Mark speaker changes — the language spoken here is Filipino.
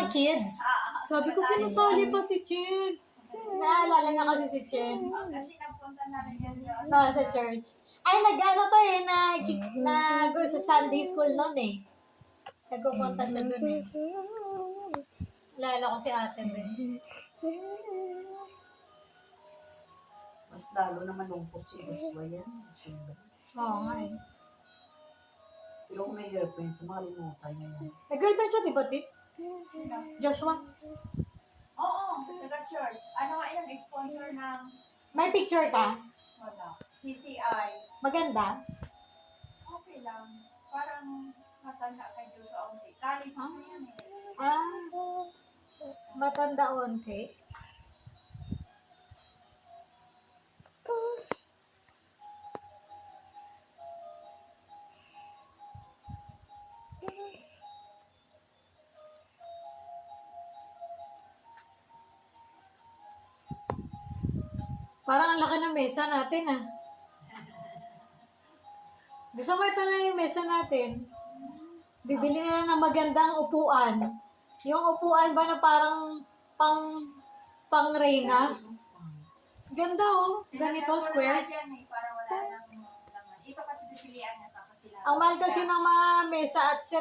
Speaker 1: mga kids. Sabi ko, sinasali pa si Chen. Naalala niya kasi si Chen.
Speaker 2: Kasi napunta na rin yan yun.
Speaker 1: Sa church. Ay, nag-ano to eh, sa Sunday school noon eh. Nagpupunta siya dun eh. Lala ko si ate din.
Speaker 3: Mas lalo na malungkot si Joshua yan. Siyempre.
Speaker 1: Oo nga eh.
Speaker 3: Pero kung may girlfriend, makalimutan niya yan.
Speaker 1: Nag-girlfriend siya, di ba, Tip? Joshua?
Speaker 2: Oo, taga-church. Ano nga yung sponsor ng
Speaker 1: May picture ka?
Speaker 2: wala, CCI?
Speaker 1: Maganda?
Speaker 2: Okay lang. Parang matanda kay Joshua Onsi. College na yan eh.
Speaker 1: Ah, matanda onti. Parang ang laki ng mesa natin ah. Gusto mo ito na yung mesa natin? Bibili na ng magandang upuan. Yung upuan ba na parang pang reyna? Ganda oh. Ganito, square.
Speaker 2: Dyan eh, para wala nang laman. Ito kasi pipilian niya tapos sila.
Speaker 1: Ang mahal kasi ng mga mesa at set